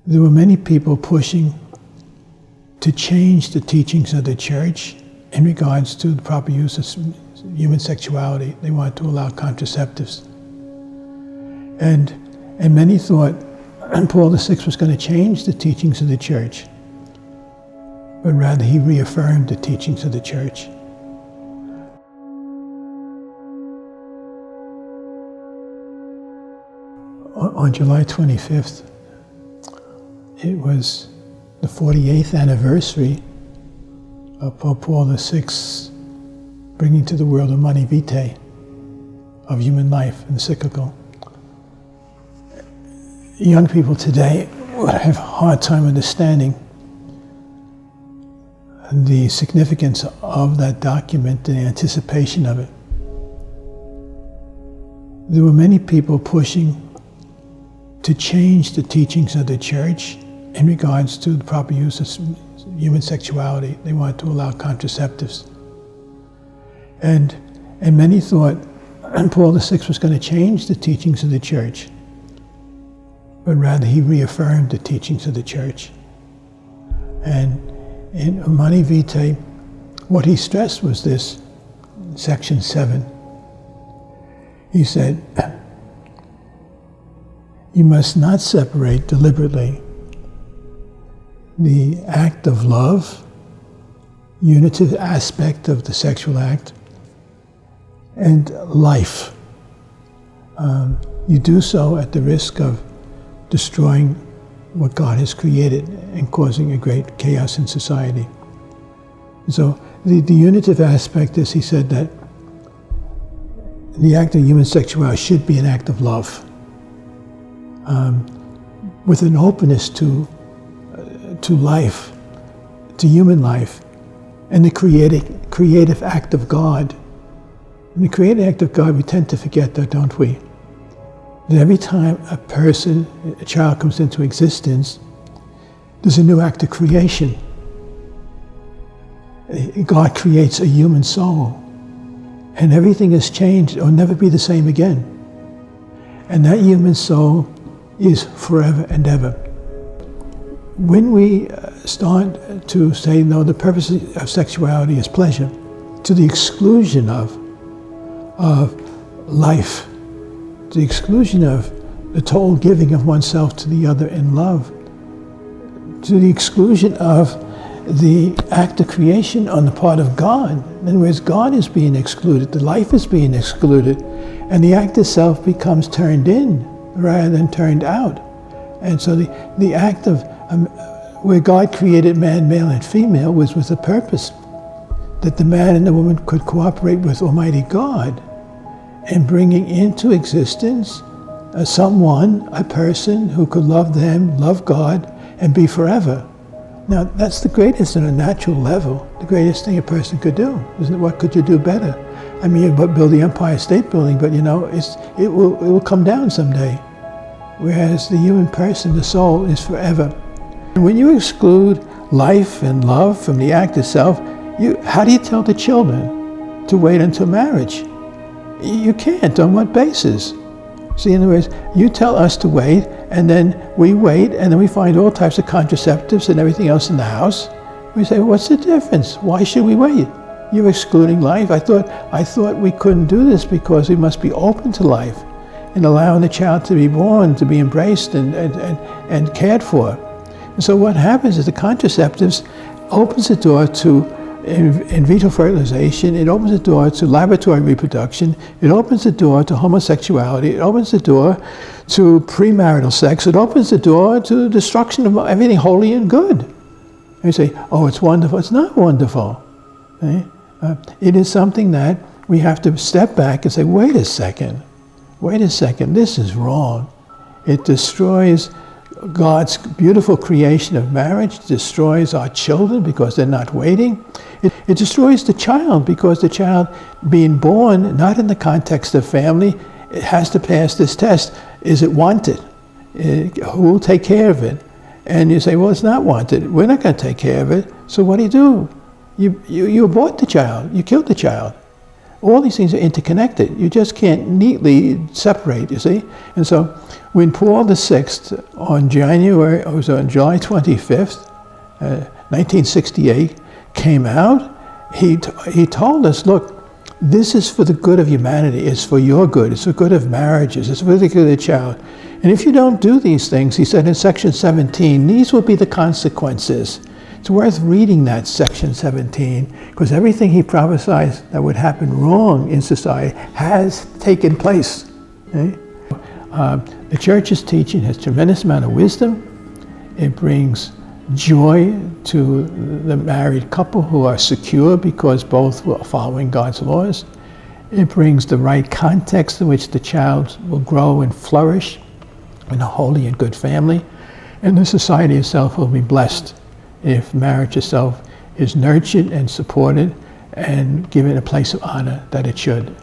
There were many people pushing to change the teachings of the church in regards to the proper use of human sexuality. They wanted to allow contraceptives. And many thought Paul VI was going to change the teachings of the church, but rather he reaffirmed the teachings of the church. On July 25th, it was the 48th anniversary of Pope Paul VI bringing to the world Humanae Vitae, of human life, encyclical. Young people today would have a hard time understanding the significance of that document and the anticipation of it. There were many people pushing to change the teachings of the church in regards to the proper use of human sexuality. They wanted to allow contraceptives. And many thought Paul VI was going to change the teachings of the church, but rather he reaffirmed the teachings of the church. And in Humanae Vitae, what he stressed was this, section 7. He said, you must not separate deliberately the act of love, unitive aspect of the sexual act, and life. You do so at the risk of destroying what God has created and causing a great chaos in society. So the unitive aspect is, he said, that the act of human sexuality should be an act of love, with an openness to life, to human life, and the creative act of God. In the creative act of God, we tend to forget that, don't we? That every time a child comes into existence, there's a new act of creation. God creates a human soul, and everything is changed. It will never be the same again. And that human soul is forever and ever. When we start to say, no, the purpose of sexuality is pleasure, to the exclusion of life, to the exclusion of the total giving of oneself to the other in love, to the exclusion of the act of creation on the part of God. In other words, God is being excluded, the life is being excluded, and the act itself becomes turned in rather than turned out. And so the act of where God created man, male and female, was with a purpose, that the man and the woman could cooperate with Almighty God in bringing into existence a person who could love them, love God, and be forever. Now, that's the greatest on a natural level, the greatest thing a person could do. Isn't it? What could you do better? I mean, you build the Empire State Building, but it will come down someday. Whereas the human person, the soul, is forever. And when you exclude life and love from the act itself, how do you tell the children to wait until marriage? You can't. On what basis? See, in other words, you tell us to wait, and then we wait, and then we find all types of contraceptives and everything else in the house. We say, well, what's the difference? Why should we wait? You're excluding life. I thought we couldn't do this because we must be open to life and allowing the child to be born, to be embraced and cared for. And so what happens is the contraceptives opens the door to in vitro fertilization, it opens the door to laboratory reproduction, it opens the door to homosexuality, it opens the door to premarital sex, it opens the door to the destruction of everything holy and good. And you say, oh, it's wonderful. It's not wonderful. Okay? It is something that we have to step back and say, wait a second, this is wrong. It destroys God's beautiful creation of marriage, destroys our children because they're not waiting. It destroys the child because the child being born, not in the context of family, it has to pass this test. Is it wanted? Who will take care of it? And you say, well, it's not wanted. We're not going to take care of it. So what do? You abort the child. You killed the child. All these things are interconnected. You just can't neatly separate, you see? And so when Paul VI, on July 25th, 1968, came out, he told us, look, this is for the good of humanity. It's for your good. It's for the good of marriages. It's for the good of the child. And if you don't do these things, he said in section 17, these will be the consequences. It's worth reading that section 17, because everything he prophesied that would happen wrong in society has taken place. Okay? The church's teaching has tremendous amount of wisdom. It brings joy to the married couple who are secure because both are following God's laws. It brings the right context in which the child will grow and flourish in a holy and good family. And the society itself will be blessed if marriage itself is nurtured and supported and given a place of honor that it should.